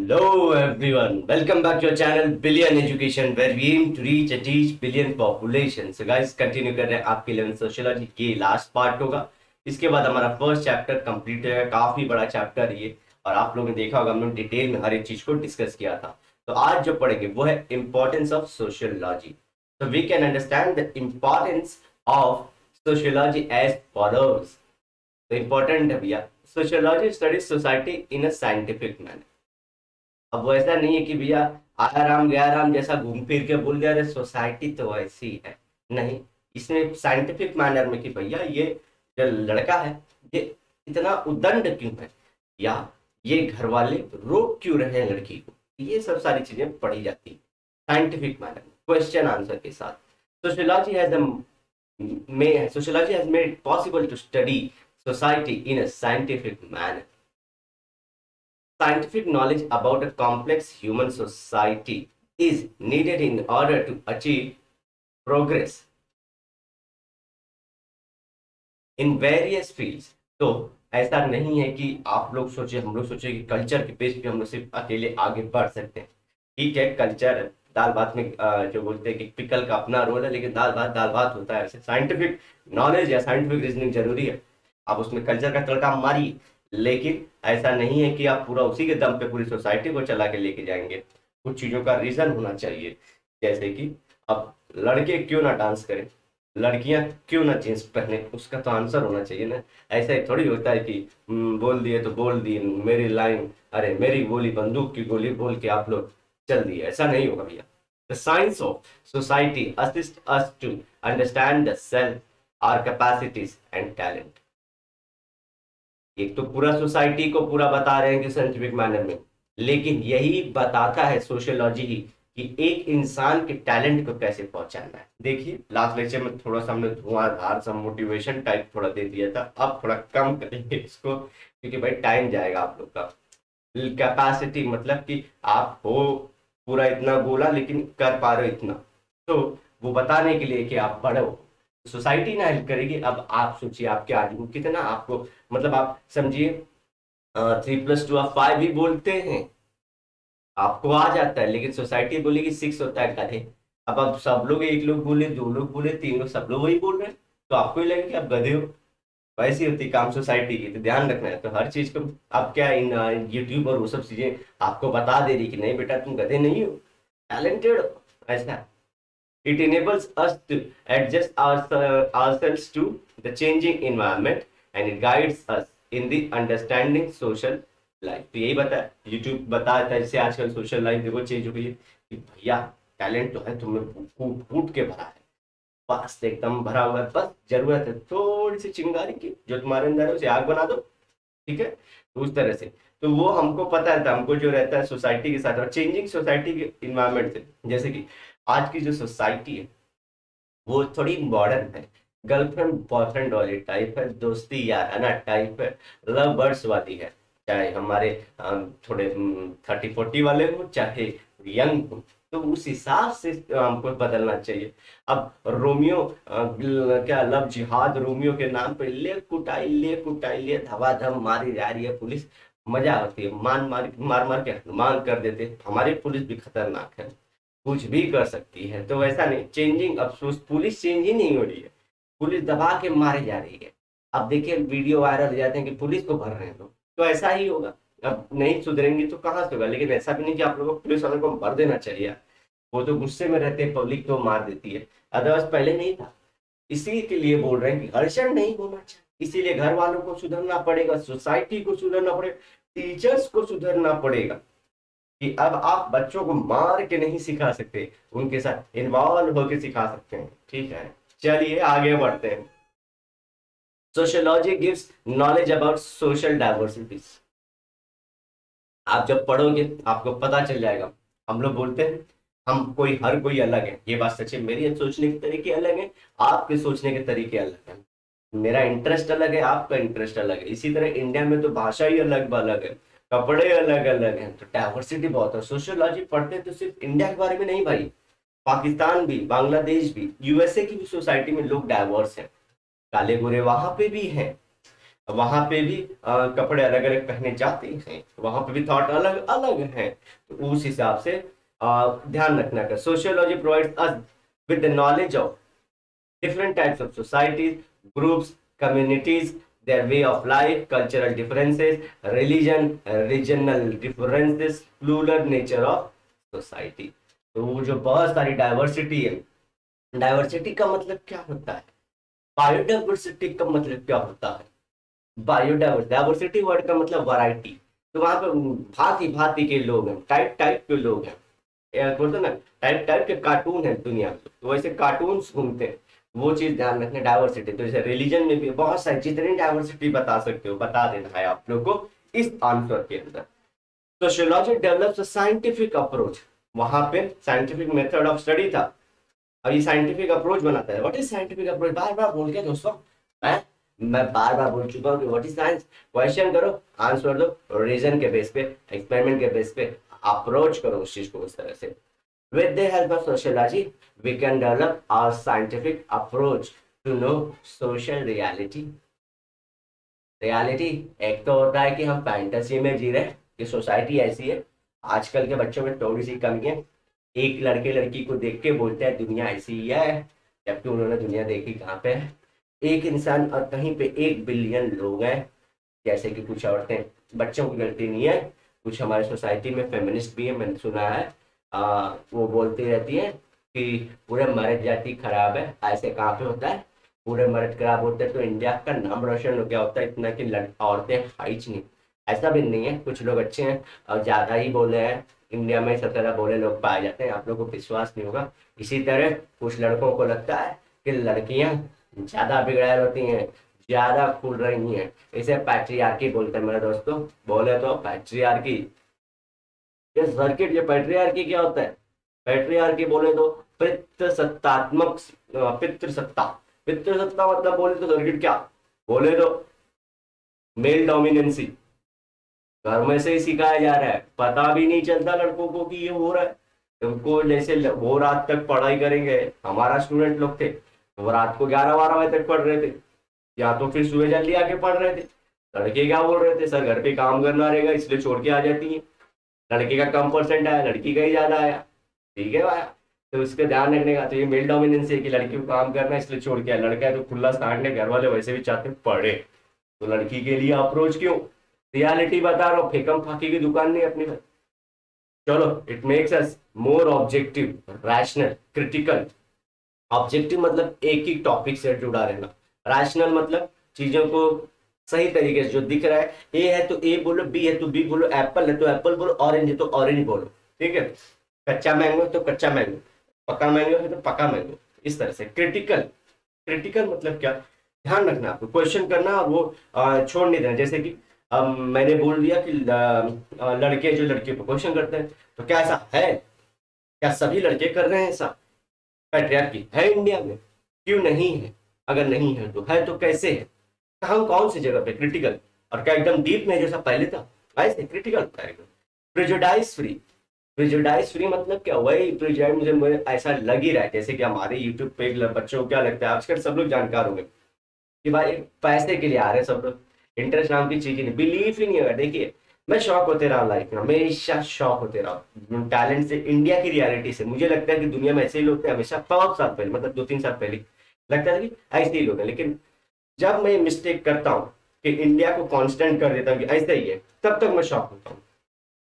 Hello everyone, welcome back to your channel Billion Education where we aim to reach and teach billion population. So guys, continue कर रहे हैं आपके 11th sociology, ये last part होगा। इसके बाद हमारा फर्स्ट चैप्टर कंप्लीट है। काफी बड़ा चैप्टर ये, और आप लोगों ने देखा होगा हमने डिटेल में हर एक चीज को डिस्कस किया था। तो आज जो पढ़ेंगे वो है importance of sociology. So we can understand the importance of sociology as follows. तो इम्पोर्टेंट है भैया, sociology studies society in a scientific manner. अब वो ऐसा नहीं है कि भैया आया राम गया राम जैसा घूम फिर के बोल दिया अरे सोसाइटी तो ऐसी है, नहीं। इसमें साइंटिफिक मैनर में कि भैया ये जो लड़का है ये इतना उदंड क्यों है, या ये घर वाले रोक क्यों रहे हैं लड़की को, ये सब सारी चीजें पढ़ी जाती है साइंटिफिक मैनर में, क्वेश्चन आंसर के साथ। Sociology has made it possible to study society in a scientific manner. Scientific knowledge about a complex human society is needed in order to achieve progress in various fields। तो ऐसा नहीं है कि आप लोग सोचे, हम लोग सोचे कि कल्चर के बेस पे हम लोग सिर्फ अकेले आगे बढ़ सकते हैं। ठीक है, कल्चर दाल भात में जो बोलते हैं कि पिकल का अपना रोल है, लेकिन दाल भात होता है। ऐसे साइंटिफिक नॉलेज या साइंटिफिक रीजनिंग जरूरी है, आप उसमें कल्चर का तड़का मारिए, लेकिन ऐसा नहीं है कि आप पूरा उसी के दम पे पूरी सोसाइटी को चला के लेके जाएंगे। कुछ चीजों का रीजन होना चाहिए, जैसे कि अब लड़के क्यों ना डांस करें, लड़कियां क्यों ना जींस पहने, उसका तो आंसर होना चाहिए ना। ऐसा ही थोड़ी होता है कि बोल दिए तो बोल दिए, मेरी लाइन अरे मेरी गोली बंदूक की गोली बोल के आप लोग चल दिए, ऐसा नहीं होगा भैया। The science of society assist us to understand the self, our capacities and talent. एक तो पूरा सोसाइटी को पूरा बता रहे हैं कि साइंटिफिक मैनर में, लेकिन यही बताता है सोशियोलॉजी ही कि एक इंसान के टैलेंट को कैसे पहचानना है। देखिए लास्ट लेक्चर में थोड़ा सा हमने धुआंधार सा मोटिवेशन टाइप थोड़ा दे दिया था, अब थोड़ा कम करेंगे इसको, क्योंकि भाई टाइम जाएगा आप लोग का। कैपेसिटी मतलब कि आप हो पूरा इतना बोला लेकिन कर पा रहे हो इतना, तो वो बताने के लिए कि आप बड़े हो, सोसाइटी ना हेल्प करेगी। अब आप सोचिए आपके आदमी कितना आपको, मतलब आप समझिए 3+2 आप 5 भी बोलते हैं, आपको आ जाता है, लेकिन सोसाइटी बोलेगी 6 होता है गधे। अब सब लोग, एक लोग बोले, दो लोग बोले, तीन लोग, सब लोग वही बोल रहे हैं, तो आपको ही लगेगा कि आप गधे हो। वैसी होती काम सोसाइटी की, तो ध्यान रखना है। तो हर चीज को अब क्या इन यूट्यूब और वो सब चीजें आपको बता दे रही कि नहीं बेटा तुम गधे नहीं हो, टैलेंटेड हो, ऐसा। It enables us to adjust ourselves to the changing environment and it guides us in the understanding social life। तो यही बताया YouTube बताता है, जैसे आजकल सोशल लाइफ देखो चेंज हो गई है कि भैया टैलेंट तो है तुम्हें, कूट कूट के भरा है, बस एकदम भरा हुआ है, बस जरूरत है थोड़ी सी चिंगारी की, जो तुम्हारे अंदर है उसे आग बना दो। ठीक है, तो उस तरह से तो वो हमको पता है, हमको जो रहता है सोसाइटी के साथ और चेंजिंग सोसाइटी के इन्वायरमेंट से। जैसे कि आज की जो सोसाइटी है वो थोड़ी मॉडर्न है, गर्लफ्रेंड बॉयफ्रेंड वाली टाइप है, दोस्ती याराना टाइप है, लव बर्ड्स वाली है। चाहे हमारे थोड़े 30-40 वाले हो, चाहे यंग हो, तो उस हिसाब से हमको बदलना चाहिए। अब रोमियो क्या लव जिहाद रोमियो के नाम पे ले कुटाई ले धमाधम मारी जा रही है पुलिस, मजा आती है, मार मार के हनुमान कर देते। हमारी पुलिस भी खतरनाक है, कुछ भी कर सकती है। तो वैसा नहीं, चेंजिंग अफसोस पुलिस चेंज ही नहीं हो रही है, पुलिस दबा के मारे जा रही है। अब देखिए वीडियो वायरल हो जाते हैं कि पुलिस को भर रहे हैं लोग, तो ऐसा ही होगा। अब नहीं सुधरेंगे तो कहाँ से होगा, लेकिन ऐसा भी नहीं कि आप लोगों को पुलिस वालों को भर देना चाहिए, वो तो गुस्से में रहते हैं, पब्लिक तो मार देती है, अदरवाइज पहले नहीं था। इसी के लिए बोल रहे हैं कि घर्षण नहीं होना चाहिए, इसीलिए घर वालों को सुधरना पड़ेगा, सोसाइटी को सुधरना पड़ेगा, टीचर्स को सुधरना पड़ेगा कि अब आप बच्चों को मार के नहीं सिखा सकते, उनके साथ इन्वॉल्व होकर सिखा सकते हैं। ठीक है, चलिए आगे बढ़ते हैं। Sociology gives knowledge about social diversities. आप जब पढ़ोगे आपको पता चल जाएगा। हम लोग बोलते हैं हम कोई, हर कोई अलग है, ये बात सच है, मेरी सोचने के तरीके अलग है, आपके सोचने के तरीके अलग है, मेरा इंटरेस्ट अलग है, आपका इंटरेस्ट अलग है। इसी तरह इंडिया में तो भाषा ही अलग अलग है, कपड़े अलग अलग हैं, तो डाइवर्सिटी बहुत है। सोशियोलॉजी पढ़ते तो सिर्फ इंडिया के बारे में नहीं भाई, पाकिस्तान भी, बांग्लादेश भी, यूएसए की भी सोसाइटी में लोग डाइवर्स हैं, काले गोरे वहां पे भी हैं। वहां पे भी कपड़े अलग अलग पहने जाते हैं, वहां पे भी थॉट अलग अलग है। तो उस हिसाब से ध्यान रखना का sociology provides us with the knowledge of different types of societies, groups, communities, their way of life, cultural differences, religion, regional differences, plural nature of society। तो वो जो बहुत सारी डाइवर्सिटी है, डाइवर्सिटी का मतलब क्या होता है, बायोडाइवर्सिटी का मतलब क्या होता है, बायोडाइवर्सिटी वर्ड का मतलब वैरायटी। तो वहां पे भांति भांति के लोग हैं, टाइप टाइप के लोग हैं, बोलते ना टाइप टाइप के कार्टून है दुनिया में, तो वैसे कार्टून घूमते हैं। वो चीज ध्यान रखना, डाइवर्सिटी। तो जैसे रिलीजन में भी बहुत सारी, जितनी डाइवर्सिटी बता सकते हो बता देना है आप लोग को इस आंसर के अंदर। Sociology develops a scientific approach, वहां पे साइंटिफिक मेथड ऑफ स्टडी था, अब ये साइंटिफिक अप्रोच बनाता है। व्हाट इज साइंटिफिक अप्रोच, बार बार बोल के दोस्तों, मैं मैं बार बार बोल चुका हूँ कि व्हाट इज साइंस। क्वेश्चन करो, आंसर दो, रीजन के बेस पे, एक्सपेरिमेंट के बेस पे अप्रोच करो उस चीज को उस तरह से। With the help of sociology, we can develop our scientific approach to know social reality। Reality एक तो होता है कि हम फैंटेसी में जी रहे हैं कि सोसाइटी ऐसी है। आजकल के बच्चों में थोड़ी सी कमी है, एक लड़के लड़की को देख के बोलते हैं दुनिया ऐसी ही है, जबकि उन्होंने दुनिया देखी कहाँ पे है। एक इंसान और कहीं पे 1 बिलियन लोग हैं। जैसे कि कुछ औरतें, बच्चों की गलती नहीं है, कुछ हमारे सोसाइटी में फेमिनिस्ट भी है, मैंने सुना है, वो बोलती रहती है कि पूरे मर्द जाति खराब है। ऐसे कहाँ पे होता है, पूरे मर्द खराब होते हैं तो इंडिया का नाम रोशन हो गया होता है, इतना कि औरतें हाइच नहीं। ऐसा भी नहीं है, कुछ लोग अच्छे हैं और ज्यादा ही बोले हैं। इंडिया में 17 बोले लोग पाए जाते हैं, आप लोगों को विश्वास नहीं होगा। इसी तरह कुछ लड़कों को लगता है कि लड़कियां ज्यादा बिगड़ैल होती हैं, ज्यादा खुल रही हैं, इसे पैट्रियार्की बोलते हैं मेरे दोस्तों। बोले तो पैट्रियार्की, ये सर्किट, ये पैट्रियार्की क्या होता है, पैट्रियार्की बोले तो पितृसत्तात्मक, पितृसत्ता, पितृसत्ता मतलब बोले तो सर्किट क्या, बोले तो मेल डोमिनेंसी। घर में से ही सिखाया जा रहा है, पता भी नहीं चलता लड़कों को कि ये हो रहा है। उनको जैसे वो रात तक पढ़ाई करेंगे, हमारा स्टूडेंट लोग थे वो रात को 11-12 बजे तक पढ़ रहे थे, या तो फिर सुबह जल्दी आके पढ़ रहे थे। लड़के क्या बोल रहे थे, सर घर पे काम करना रहेगा इसलिए छोड़ के आ जाती है। लड़के का कम परसेंट आया, लड़की का ही ज्यादा आया, ठीक है भाई। तो उसका ध्यान रखने का, तो ये मेल डोमिनेंस है कि लड़की को काम करना है इसलिए छोड़ के आया। लड़का है तो खुला सांडने, घर वाले वैसे भी चाहते हैं पढ़े, तो लड़की के लिए अप्रोच क्यों। रियलिटी बता रहा हूँ, फेकम फाकी की दुकान नहीं अपनी में। चलो, it makes us more objective, rational, critical. Objective मतलब एक ही टॉपिक से जुड़ा रहना, रैशनल मतलब चीजों को सही तरीके से जो दिख रहा है, ए है तो ए बोलो, बी है तो बी बोलो, एप्पल है तो एप्पल बोलो, ऑरेंज है तो ऑरेंज बोलो, ठीक है। कच्चा मैंगो है तो कच्चा मैंगो, पका मैंगो है तो पका मैंगो, इस तरह से। क्रिटिकल, क्रिटिकल मतलब क्या, ध्यान रखना आपको, क्वेश्चन करना और वो छोड़ नहीं देना। जैसे कि मैंने बोल दिया कि लड़के जो लड़के को क्वेश्चन करते हैं, तो क्या ऐसा है, क्या सभी लड़के कर रहे हैं ऐसा, पैट्रियार्की है इंडिया में, क्यों नहीं है, अगर नहीं है तो कैसे है, कहाँ कौन सी जगह पे, क्रिटिकल। और क्या एकदम डीप में जैसा पहले था, ऐसे क्रिटिकल होता है। प्रेजुडाइज फ्री, प्रेजुडाइज फ्री मतलब क्या, वही प्रेजुडाइज, मुझे ऐसा लग ही रहा है जैसे कि हमारे यूट्यूब पे बच्चों को क्या लगता है, आजकल सब लोग जानकार हो गए कि भाई पैसे के लिए आ रहे हैं सब लोग, इंटरेस्ट नाम की चीज ही नहीं, बिलीव ही नहीं होगा। देखिए, मैं शौक होते रहा लाइफ में, हमेशा शौक होते रहा टैलेंट से, इंडिया की रियलिटी से। मुझे लगता है कि दुनिया में ऐसे ही लोग थे हमेशा, 5 साल पहले, मतलब 2-3 साल पहले लगता था कि ऐसे ही लोग हैं। लेकिन जब मैं मिस्टेक करता हूँ कि इंडिया को कांस्टेंट कर देता हूँ कि ऐसा ही है, तब तक मैं शॉक होता हूँ।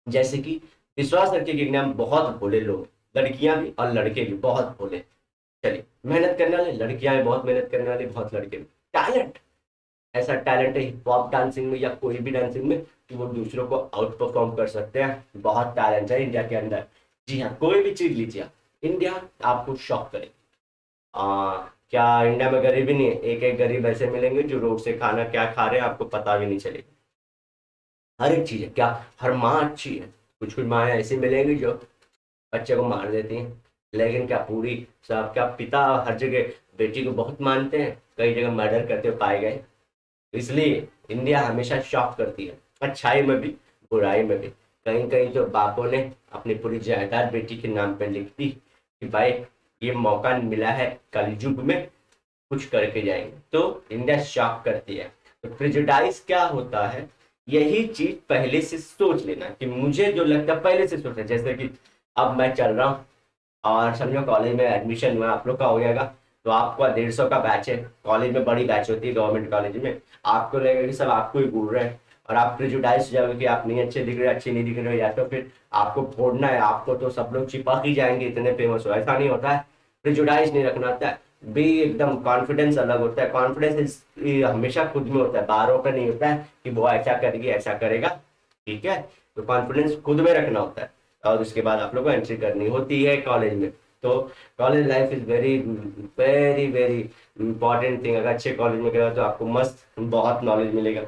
जैसे कि विश्वास रखिए कि इंडिया में बहुत भोले लोग, लड़कियां भी और लड़के भी बहुत भोले। चलिए, मेहनत करने वाले लड़कियां हैं, बहुत मेहनत करने वाले बहुत लड़के भी। टैलेंट, ऐसा टैलेंट है हिप हॉप डांसिंग में या कोई भी डांसिंग में कि वो दूसरों को आउट परफॉर्म कर सकते हैं। बहुत टैलेंट है इंडिया के अंदर। जी हाँ, कोई भी चीज लीजिए आप, इंडिया आपको शॉक करेगी। क्या इंडिया में गरीबी नहीं है, एक एक गरीब ऐसे मिलेंगे जो रोड से खाना क्या खा रहे हैं आपको पता भी नहीं चलेगा। हर एक चीज है, क्या हर माँ अच्छी है, कुछ कुछ माँ ऐसी मिलेंगी जो बच्चे को मार देती हैं। लेकिन क्या पूरी सब, क्या पिता हर जगह बेटी को बहुत मानते हैं, कई जगह मर्डर करते हुए पाए गए। इसलिए इंडिया हमेशा शॉक करती है, अच्छाई में भी बुराई में भी। कहीं कहीं तो बापों ने अपनी पूरी जायदाद बेटी के नाम पर लिख दी कि भाई ये मौका मिला है कलयुग में, कुछ करके जाएंगे। तो इंडिया शॉक करती है। तो प्रेजुडाइज क्या होता है, यही चीज पहले से सोच लेना कि मुझे जो लगता है पहले से सोचना। जैसे कि अब मैं चल रहा हूँ और समझो कॉलेज में एडमिशन हुआ, आप लोग का हो जाएगा, तो आपका 150 का बैच है, कॉलेज में बड़ी बैच होती है गवर्नमेंट कॉलेज में, आपको लगेगा कि सब आपको ही घूर रहे हैं और आप प्रेजुडाइज हो जाओगे कि आप नहीं अच्छे दिख रहे, अच्छे नहीं दिख रहे हो, या तो फिर आपको फोड़ना है, आपको तो सब लोग चिपक ही जाएंगे, इतने फेमस हो। ऐसा नहीं होता है, प्रेजुडाइज नहीं रखना होता है, भी एकदम कॉन्फिडेंस अलग होता है। कॉन्फिडेंस हमेशा खुद में होता है, बाहरों पे नहीं होता है कि वो ऐसा करेगी ऐसा करेगा, ठीक है। तो कॉन्फिडेंस खुद में रखना होता है और उसके बाद आप लोग को एंट्री करनी होती है कॉलेज में। तो college life is very very very important thing. अगर अच्छे कॉलेज में गए तो आपको मस्त बहुत नॉलेज मिलेगा।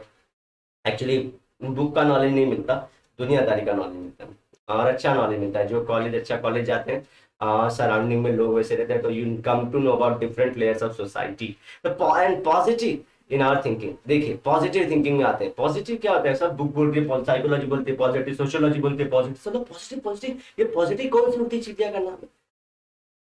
एक्चुअली बुक का नॉलेज नहीं मिलता, दुनियादारी का नॉलेज मिलता है और अच्छा नॉलेज मिलता है। जो कॉलेज अच्छा कॉलेज जाते हैं, सराउंडिंग में लोग वैसे रहते हैं, तो you come to know about different layers of society. तो and positive in our thinking, देखिए पॉजिटिव थिंकिंग में आते हैं। पॉजिटिव क्या होता है, सब बुक बोलती है, साइकोलॉजी बोलती है पॉजिटिव, सोशियोलॉजी बोलती है पॉजिटिव, सब पॉजिटिव पॉजिटिव। ये पॉजिटिव कौन सी उल्टी चीटिया का नाम है?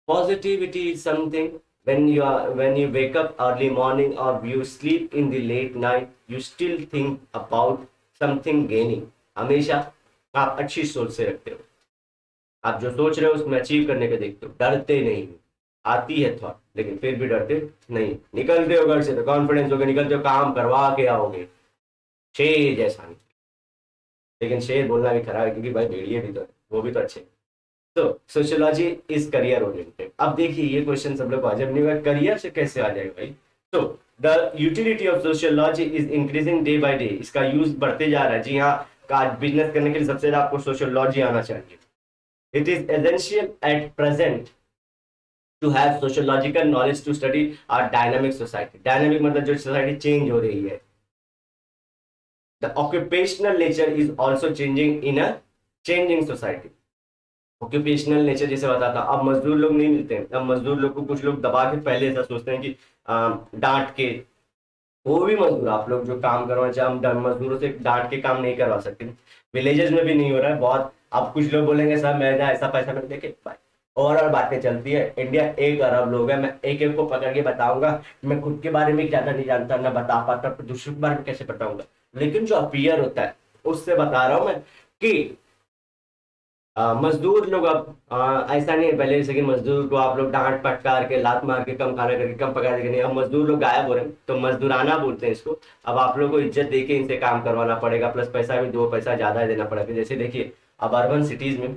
Positivity is something when you wake up early morning or you sleep in the late night, you still think about something gaining। हमेशा आप अच्छी सोच से रखते हो, आप जो सोच रहे हो उसमें अचीव करने के देखते हो, डरते नहीं हो। आती है थॉट लेकिन फिर भी डरते नहीं, निकलते हो घर से तो कॉन्फिडेंस होगा, निकलते हो काम करवा के आओगे, शेर जैसा नहीं। लेकिन शेर बोलना भी खराब है क्योंकि भाई भेड़िए भी तो है, वो भी तो अच्छे। तो सोशियोलॉजी इज करियर ओरिएंटेड। अब देखिए ये क्वेश्चन सब लोग को अजब नहीं हुआ, करियर से कैसे आ जाएगा भाई? तो the utility of sociology is increasing day by day, इसका यूज बढ़ते जा रहा है। जी हाँ, आज बिजनेस करने के लिए सबसे ज्यादा आपको सोशियोलॉजी आना चाहिए। It is essential at present to have sociological knowledge to study our dynamic society. Dynamic मतलब जो सोसाइटी चेंज हो रही है। The occupational nature is also changing in a changing society. Occupational nature जैसे बताता, अब मजदूर लोग नहीं मिलते हैं, अब मजदूर लोग को कुछ लोग दबा के पहले ऐसा सोचते हैं कि डांट के, वो भी मजदूर आप लोग जो काम करवाना चाहे, हम मजदूरों से डांट के काम नहीं करवा सकते। विलेजेस में भी नहीं हो रहा है बहुत। अब कुछ लोग बोलेंगे सर मैं ऐसा पैसा मैंने देखे भाई, और बातें चलती है। इंडिया 1 अरब लोग है, मैं एक एक को पकड़ के बताऊंगा, मैं खुद के बारे में ज्यादा नहीं जानता, ना बता पाता, तो दूसरों के बारे में कैसे बताऊंगा? लेकिन जो अपीयर होता है उससे बता रहा हूं मैं कि मजदूर लोग अब ऐसा नहीं है पहले जैसे कि मजदूर को आप लोग डांट फटकार के लात मार के कम खाना करके कम पका देंगे, नहीं। अब मजदूर लोग गायब हो रहे हैं तो मजदूराना बोलते हैं इसको। अब आप लोग को इज्जत देके इनसे काम करवाना पड़ेगा, प्लस पैसा भी 2 पैसा ज्यादा देना पड़ेगा। जैसे देखिए अब अर्बन सिटीज में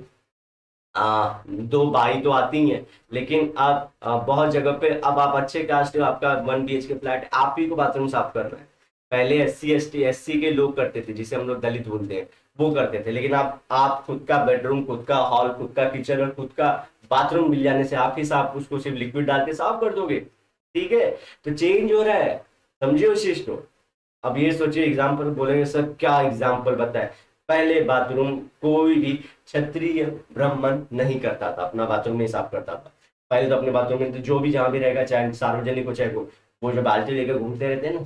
2 बाई तो आती हैं, लेकिन अब बहुत जगह पे अब आप अच्छे कास्ट हो, आपका 1 BHK फ्लैट, आप ही को बाथरूम साफ करना है। पहले SC ST SC के लोग करते थे, जिसे हम लोग दलित बोलते हैं, वो करते थे। लेकिन आप खुद का बेडरूम, खुद का हॉल, खुद का किचन और खुद का बाथरूम मिल जाने से आप ही साफ उसको सिर्फ लिक्विड डाल के साफ कर दोगे, ठीक है। तो चेंज हो रहा है, समझिए उस चीज को। अब ये सोचिए एग्जाम्पल बोलेंगे सर क्या एग्जाम्पल बताए। पहले बाथरूम कोई भी क्षत्रिय ब्राह्मण नहीं करता था, अपना बाथरूम नहीं साफ करता था। पहले तो अपने बाथरूम में तो जो भी जहां भी रहेगा, चाहे सार्वजनिक हो चाहे वो जो बाल्टी लेकर घूमते रहते हैं ना,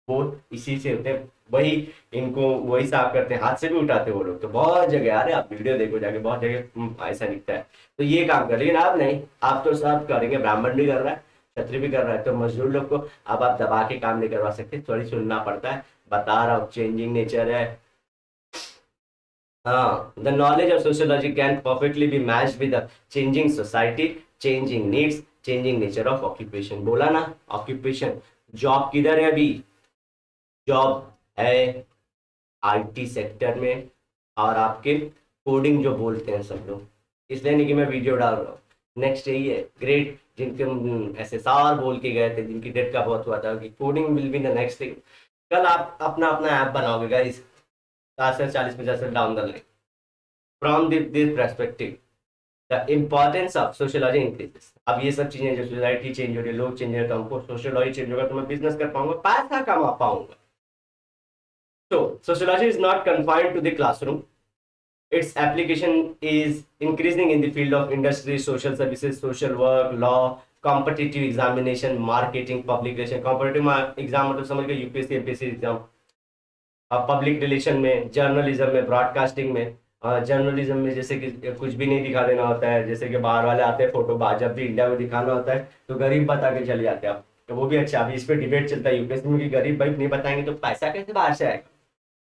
वो इसी से होते हैं। वही इनको वही साफ करते हैं, हाथ से भी उठाते हैं वो लोग। तो बहुत जगह, अरे आप वीडियो देखो जाके, बहुत जगह ऐसा दिखता है। तो ये काम कर, लेकिन आप नहीं, आप तो सब करेंगे, ब्राह्मण भी कर रहा है, क्षत्रिय भी कर रहा है, तो मजदूर लोग को अब आप दबा के काम नहीं करवा सकते, थोड़ी सुनना पड़ता है। बता रहा हूँ चेंजिंग नेचर है। हाँ, the knowledge of sociology can perfectly be matched with the changing society, changing needs, changing nature of occupation. बोला ना, ऑक्यूपेशन, जॉब किधर है अभी? जॉब है IT सेक्टर में, और आपके कोडिंग जो बोलते हैं सब लोग, इसलिए नहीं कि मैं वीडियो डाल रहा हूँ। नेक्स्ट यही है ग्रेट, जिनके SSR बोल के गए थे, जिनकी डेट का बहुत हुआ था कि coding will be the next thing. कल आप अपना अपना ऐप बनाओगे guys, 40-50 down the line. From this perspective the importance of sociology increases. अब ये सब चीजें जो सोसाइटी चेंज हो रही है, लोग चेंज हो रहे हैं, तो हमको सोशियोलॉजी चेंज होगा तो मैं बिजनेस कर पाऊंगा, पैसा कमा पाऊंगा। So, sociology is not confined to the classroom. Its application is increasing in the field of industry, social services, social work, law, competitive examination, marketing, public relation। competitive exam मतलब समझ गए UPSC MPSC exam. Public relation में, journalism में, broadcasting में। Journalism में जैसे कि कुछ भी नहीं दिखा देना होता है, जैसे कि बाहर वाले आते हैं फोटो, जब भी इंडिया में दिखाना होता है तो गरीब बता के चले जाते हैं। तो वो भी अच्छा। अभी इस पे डिबेट चलता है यूपीएससी में कि गरीब भाई नहीं बताएंगे तो पैसा कैसे बाहर से आएगा।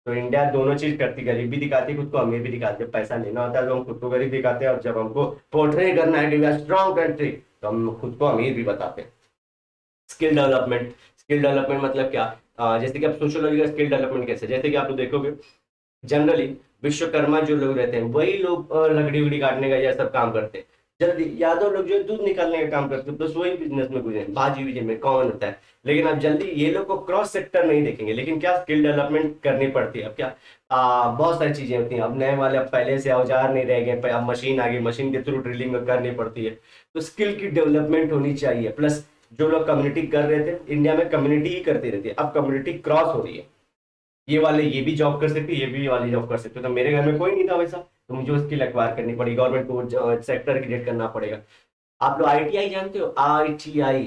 तो इंडिया दोनों चीज करती, गरीब भी दिखाती है खुद को, अमीर भी दिखाती है। पैसा लेना होता है तो हम खुद को गरीब दिखाते हैं, और जब हमको पोर्ट्रे करना है कि वी आर स्ट्रॉन्ग कंट्री तो हम खुद को अमीर भी बताते हैं। स्किल डेवलपमेंट, स्किल डेवलपमेंट मतलब क्या, जैसे कि आप सोशोलॉजी का स्किल डेवलपमेंट कैसे, जैसे कि आप लोग देखोगे जनरली विश्वकर्मा जो लोग रहते हैं वही लोग लकड़ी उकड़ी काटने का यह सब काम करते हैं। जल्दी यादव लोग जो है दूध निकालने का काम करते हैं, बस वही बिजनेस में गुजरे, भाजी बीजी में कौन होता है। लेकिन अब जल्दी ये लोग को क्रॉस सेक्टर नहीं देखेंगे, लेकिन क्या स्किल डेवलपमेंट करनी पड़ती है। अब क्या बहुत सारी चीजें होती हैं। अब नए वाले, अब पहले से औजार नहीं रह गए, अब मशीन आ गई, मशीन के थ्रू ड्रिलिंग करनी पड़ती है। तो स्किल की डेवलपमेंट होनी चाहिए। प्लस जो लोग कम्युनिटी कर रहे थे, इंडिया में कम्युनिटी ही करती रहती है, अब कम्युनिटी क्रॉस हो रही है। ये वाले ये भी जॉब कर सकते, ये भी वाली जॉब कर सकते। तो मेरे घर में कोई नहीं था वैसा, तो मुझे स्किल एक्वायर करनी पड़ी, गवर्नमेंट को सेक्टर क्रिएट करना पड़ेगा। आप लोग आईटीआई जानते हो, आईटीआई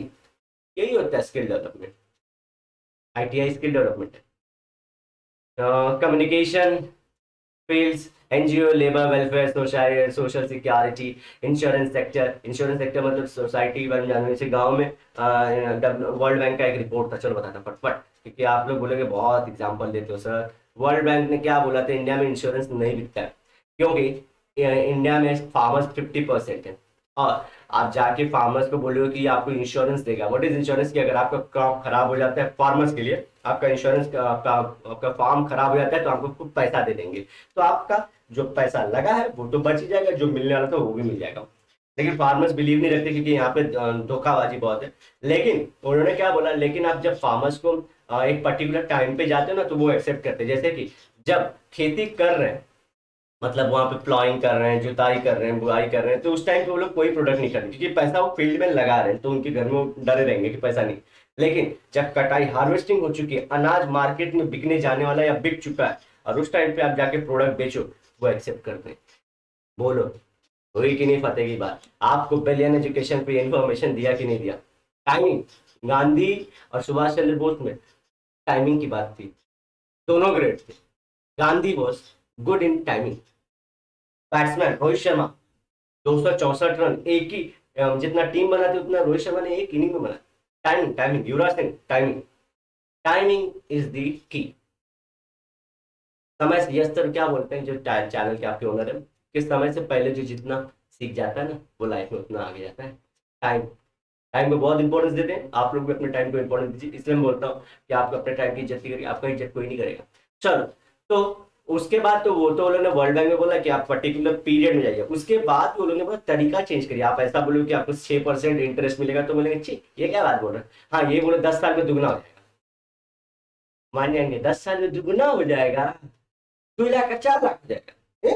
यही होता है skill development. ITI skill development, communication fields, NGO, labour welfare, social security, insurance sector. Insurance sector मतलब सोसाइटी बन जाने, जैसे गांव में वर्ल्ड बैंक का एक रिपोर्ट था, चलो बताता फटफट, क्योंकि आप लोग बोलेंगे बहुत एग्जांपल देते हो सर। वर्ल्ड बैंक ने क्या बोला था, इंडिया में इंश्योरेंस नहीं बिकता है, क्योंकि इंडिया में फार्मर्स 50% है। और आप जाके फार्मर्स को बोलोगे कि आपको इंश्योरेंस देगा। व्हाट इज इंश्योरेंस, की अगर आपका क्रॉप खराब हो जाता है, फार्मर्स के लिए आपका इंश्योरेंस, आपका फार्म खराब हो जाता है तो आपको कुछ पैसा दे देंगे। तो आपका जो पैसा लगा है वो तो बच ही जाएगा, जो मिलने वाला था वो भी मिल जाएगा। लेकिन फार्मर्स बिलीव नहीं रखते, क्योंकि यहाँ पे धोखाबाजी बहुत है। लेकिन उन्होंने क्या बोला, लेकिन आप जब फार्मर्स को एक पर्टिकुलर टाइम पे जाते हो ना तो वो एक्सेप्ट करते हैं। जैसे कि जब खेती कर रहे हैं, मतलब वहां पे प्लॉइंग कर रहे हैं, जुताई कर रहे हैं, बुआई कर रहे हैं, तो उस टाइम पे वो लोग कोई प्रोडक्ट नहीं करते, क्योंकि पैसा वो फील्ड में लगा रहे हैं, तो उनके घर में वो डरे रहेंगे कि पैसा नहीं। लेकिन जब कटाई हार्वेस्टिंग हो चुकी है, अनाज मार्केट में बिकने जाने वाला या बिक चुका है, और उस टाइम पे आप जाके प्रोडक्ट बेचो, वो एक्सेप्ट करते हैं। बोलो हुई कि नहीं फतेह की बात। आपको बिलियन एजुकेशन पे इंफॉर्मेशन दिया कि नहीं दिया। टाइमिंग, गांधी और सुभाष चंद्र बोस में टाइमिंग की बात थी, दोनों ग्रेट थे। Gandhi was good in timing. Batsman Rohit Sharma 264 run एक ही, जितना टीम बनाती उतना रोहित शर्मा ने एक इनिंग में बना। Timing, timing, Yuvraj Singh timing, timing is the key. समय से, यस सर क्या बोलते हैं जो चैनल के आपके ओनर है, कि समय से पहले जो जितना सीख जाता है ना वो लाइफ में उतना आगे जाता है। टाइम, टाइम को बहुत इंपॉर्टेंस देते हैं। आप लोग भी अपने टाइम को इंपॉर्टेंस दीजिए, इसलिए मैं बोलता हूँ कि आपको अपने टाइम की इज्जत नहीं करेगी, आपका इज्जत कोई नहीं करेगा। चलो, तो उसके बाद तो वो तो उन्होंने वर्ल्ड बैंक में बोला कि आप पर्टिकुलर पीरियड में जाइए। उसके बाद वो लोगों ने बोला तरीका चेंज करिए। आप ऐसा बोलो कि आपको 6% इंटरेस्ट मिलेगा, तो बोलेंगे छी ये क्या बात बोल रहे हैं। हाँ ये बोलो 10 साल में दुगना हो जाएगा, मान जाएंगे 10 साल में दुगना हो जाएगा, 2 लाख का 4 लाख हो जाएगा,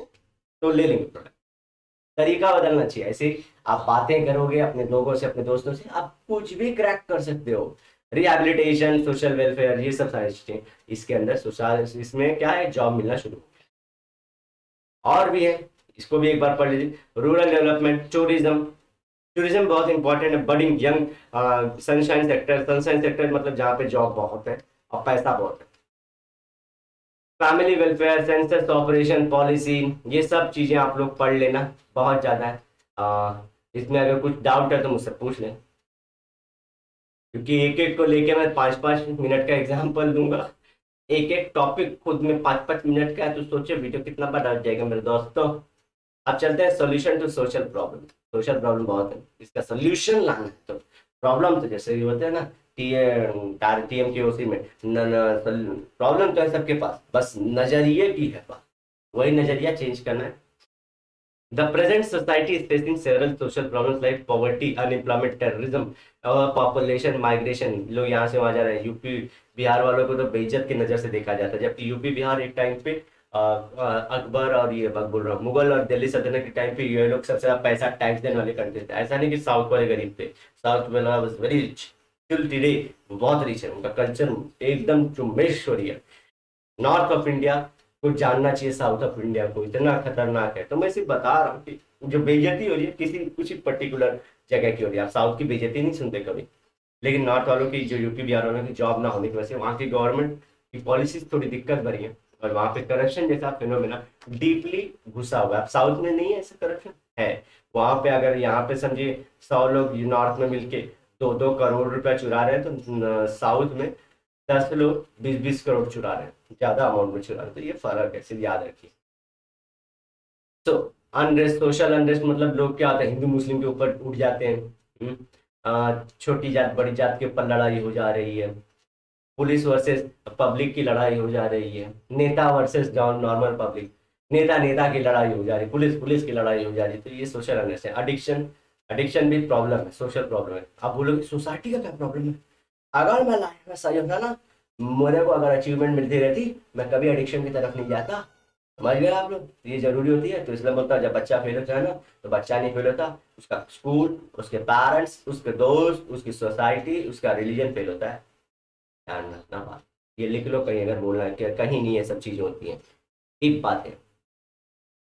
तो ले लेंगे प्रोडक्ट। तरीका बदलना चाहिए। ऐसे आप बातें करोगे अपने लोगों से, अपने दोस्तों से, आप कुछ भी क्रैक कर सकते हो। रिहैबिलिटेशन, सोशल वेलफेयर, ये सब सारी चीजें इसके अंदर, सोशल इसमें क्या है, जॉब मिलना शुरू। और भी है, इसको भी एक बार पढ़ लीजिए। रूरल डेवलपमेंट, टूरिज्म, टूरिज्म बहुत इंपॉर्टेंट है। Budding young, sunshine sector, sunshine sector मतलब जहाँ पे जॉब बहुत है और पैसा बहुत है। Family welfare, census operation policy, ये सब चीजें आप लोग पढ़ लेना, बहुत ज्यादा है। इसमें अगर कुछ डाउट है तो मुझसे पूछ लें, क्योंकि एक एक को लेके मैं 5-5 मिनट का एग्जाम्पल दूंगा। एक एक टॉपिक खुद में 5-5 मिनट का है, तो सोचे वीडियो कितना बड़ा हो जाएगा मेरे दोस्तों। अब चलते हैं solution to social problem. Social problem बहुत है, इसका सोल्यूशन लाना है। तो प्रॉब्लम तो जैसे ये होते हैं ना, टीएम की उसी में प्रॉब्लम तो है सबके पास, बस नजरिए की है बात, वही नजरिया चेंज करना है। The present society is facing several social problems like poverty, unemployment, terrorism, population migration। लोग यहाँ से वहाँ जा रहे हैं। यूपी बिहार वालों को तो बेइज्जत की नज़र से देखा जाता है, जबकि यूपी बिहार एक टाइम पे अकबर और ये बोल रहा हूँ, मुगल और दिल्ली सल्तनत के टाइम पे ये लोग सबसे ज्यादा पैसा टैक्स देने वाले कंट्री थे। ऐसा नहीं कि साउथ वाले गरीब थे, साउथ वाला was very rich, till today वो बहुत रिच है, उनका कल्चर एकदम चुम्बेश्वरी है। नॉर्थ ऑफ इंडिया को जानना चाहिए, साउथ ऑफ इंडिया को, इतना खतरनाक है। तो मैं सिर्फ बता रहा हूँ कि जो बेइज्जती हो रही है किसी कुछ पर्टिकुलर जगह की हो रही है। आप साउथ की बेइज्जती नहीं सुनते कभी, लेकिन नॉर्थ वालों की, जो यूपी बिहार वालों की जॉब ना होने की वजह से वहाँ की गवर्नमेंट की पॉलिसीज थोड़ी दिक्कत भरी है, और वहाँ पे करप्शन जैसा फिनोमेना डीपली घुसा हुआ है। अब साउथ में नहीं है ऐसा करप्शन है, वहाँ पे अगर यहाँ पे समझिए 100 लोग नॉर्थ में मिलके 2-2 करोड़ रुपया चुरा रहे हैं, तो साउथ में 10 लोग 20-20 करोड़ चुरा रहे हैं, ज्यादा अमाउंट में चुरा रहे हैं। तो ये फर्क है, सिर्फ याद रखिए। तो अनरेस्ट, सोशल अनरेस्ट मतलब लोग क्या होता है, हिंदू मुस्लिम के ऊपर उठ जाते हैं। छोटी जात बड़ी जात के ऊपर लड़ाई हो जा रही है, पुलिस वर्सेस पब्लिक की लड़ाई हो जा रही है, नेता वर्सेस नॉर्मल पब्लिक, नेता नेता की लड़ाई हो जा रही है, पुलिस पुलिस की लड़ाई हो जा रही है। तो ये सोशल अनरेस्ट है। एडिक्शन, एडिक्शन भी प्रॉब्लम है, सोशल प्रॉब्लम है। आप बोलोगे सोसाइटी का क्या प्रॉब्लम है? अगर मैं लाइफ में सही होता ना, मेरे को अगर अचीवमेंट मिलती रहती, मैं कभी एडिक्शन की तरफ नहीं जाता। समझ गए आप लोग? ये जरूरी होती है। तो इसलिए बोलता है, जब बच्चा फेल होता है ना, तो बच्चा नहीं फेल होता, उसका स्कूल, उसके पेरेंट्स, उसके दोस्त, उसकी सोसाइटी, उसका रिलीजन फेल होता है। ध्यान रखना बात, ये लिख लो कहीं, अगर बोलना है कि कहीं नहीं ये सब चीजें होती हैं। एक बात है,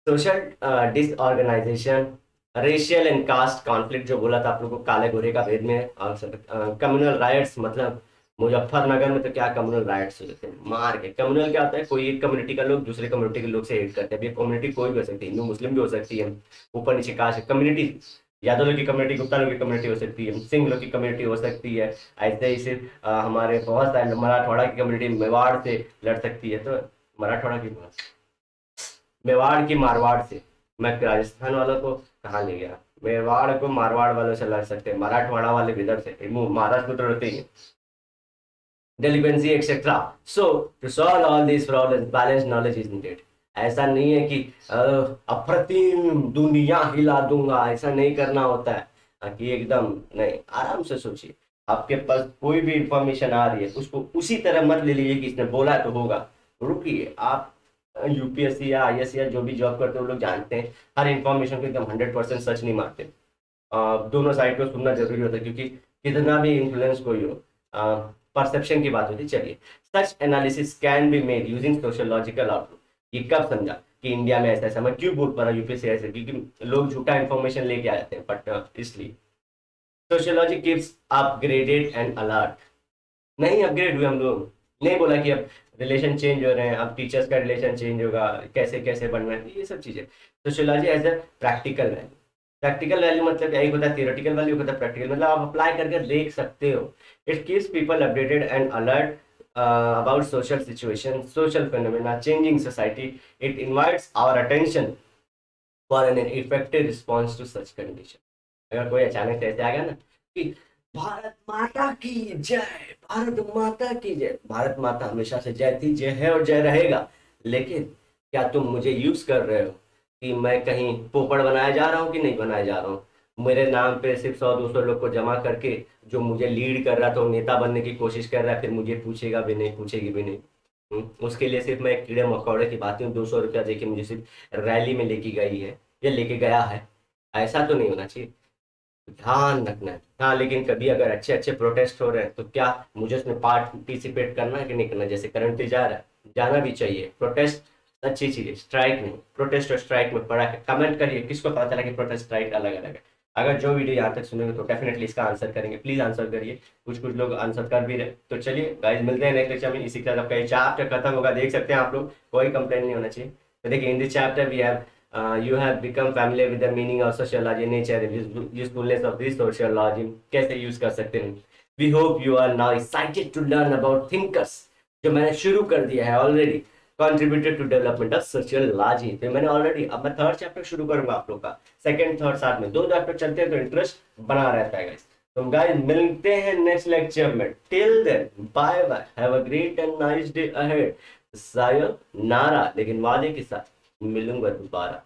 social disorganization, racial and caste conflict जो बोला था आप लोगों को, काले गोरे का भेद में, और कम्युनल राइट्स, मतलब मुजफ्फरनगर में तो क्या कम्युनल राइट्स होते थे, मार के। कम्युनल क्या होता है, कोई एक कम्युनिटी का लोग दूसरे कम्युनिटी के लोग से हेट करते हैं। अब ये कम्युनिटी कोई भी हो सकती है, हिंदू मुस्लिम भी हो सकती है, ऊपर नीचे कास्ट कम्युनिटी, यादव लोग की कम्युनिटी, गुप्ता लोग की कम्युनिटी हो सकती है, सिंह लोग की कम्युनिटी हो सकती है। ऐसे ही सिर्फ हमारे बहुत सारे मराठवाड़ा की कम्युनिटी मेवाड़ से लड़ सकती है। तो मराठवाड़ा की, मेवाड़ की मारवाड़ से, मैं राजस्थान वालों को कहाँ ले गया, मेवाड़ को मारवाड़ वालों से लड़ सकते हैं, मराठवाड़ा वाले विदर्भ से, महाराष्ट्र में तो लड़ते ही हैं। Delinquency etc. So to solve all these problems, balanced knowledge is needed. ऐसा नहीं है कि अप्रतिम दुनिया हिला दूंगा, ऐसा नहीं करना होता है। कि एकदम नहीं, आराम से सोचिए। आपके पास कोई भी इंफॉर्मेशन आ रही है, उसको उसी तरह मत ले लीजिए कि इसने बोला तो होगा। रुकिए, आप यूपीएससी या आईएएस या जो भी जॉब करते हैं वो लोग जानते हैं, हर इंफॉर्मेशन को एकदम 100% सच नहीं मानते। दोनों साइड को सुनना जरूरी होता है, क्योंकि कितना भी इन्फ्लुएंस कोई हो, परसेप्शन की बात होती है। चलिए, such analysis can be made using sociological outlook. ये कब समझा कि इंडिया में ऐसा ऐसा, मैं क्यों बोल पा रहा हूँ यूपीएससी ऐसे, क्योंकि लोग झूठा इन्फॉर्मेशन लेके आ जाते हैं, बट इसलिए sociology keeps upgraded and alert. नहीं अपग्रेड हुए हम लोग, नहीं बोला कि अब रिलेशन चेंज हो रहे हैं, अब टीचर्स का रिलेशन चेंज होगा, कैसे कैसे बनना है, ये सब चीजें। Sociology as a practical value, practical value मतलब यही होता है, थियोरेटिकल वैल्यू होता है प्रैक्टिकल, मतलब आप अप्लाई करके देख सकते हो। It keeps people updated and alert about social situation, social phenomena, changing society. It invites our attention for an effective response to such condition. अगर कोई अचानक से ऐसे आ गया ना कि भारत माता की जय, भारत माता की जय, भारत माता हमेशा से जय थी, जय है और जय रहेगा, लेकिन क्या तुम मुझे यूज कर रहे हो कि मैं कहीं पोपड़ बनाया जा रहा हूँ कि नहीं बनाया जा रहा हूँ? मेरे नाम पे सिर्फ 100-200 लोग को जमा करके, जो मुझे लीड कर रहा था वो नेता बनने की कोशिश कर रहा है, फिर मुझे पूछेगा भी नहीं, पूछेगी भी नहीं। उसके लिए सिर्फ मैं एक कीड़े मकोड़े की बात हूँ, 200 रुपया देके मुझे सिर्फ रैली में लेके गई है या लेके गया है। ऐसा तो नहीं होना चाहिए, ध्यान रखना है। हाँ, लेकिन कभी अगर अच्छे अच्छे प्रोटेस्ट हो रहे हैं तो क्या मुझे उसमें पार्टिसिपेट करना है कि नहीं करना? जैसे करंटली जा रहा है, जाना भी चाहिए। प्रोटेस्ट अच्छी चीज है, स्ट्राइक नहीं। प्रोटेस्ट और स्ट्राइक में पड़ा है, कमेंट करिए किसको पता चला कि प्रोटेस्ट स्ट्राइक अलग अलग है। अगर जो वीडियो यहाँ तक सुनेंगे तो डेफिनेटली इसका आंसर करेंगे, प्लीज आंसर करिए। कुछ कुछ लोग आंसर कर भी रहे। तो चलिए गाइस, मिलते हैं नेक्स्ट लेक्चर में। इसी के साथ आपका ये चैप्टर खत्म होगा, देख सकते हैं आप लोग, कोई कंप्लेन नहीं होना चाहिए। तो देखिए, in this chapter we have you have become familiar with the meaning of sociology, nature, usefulness of this sociology, कैसे यूज कर सकते हैं। We hope you are now excited to learn about thinkers, जो मैंने शुरू कर दिया है already, contributed to development of sociology। तो मैंने ऑलरेडी, अब मैं थर्ड चैप्टर शुरू करूंगा आप लोग का, सेकंड थर्ड साथ में 2 चैप्टर चलते हैं तो इंटरेस्ट बना रहता है गाइस। तो गाइस मिलते हैं नेक्स्ट लेक्चर में, till then bye bye, have a great and nice day ahead, सायोनारा। लेकिन वादे के साथ मिलूंगा दोबारा।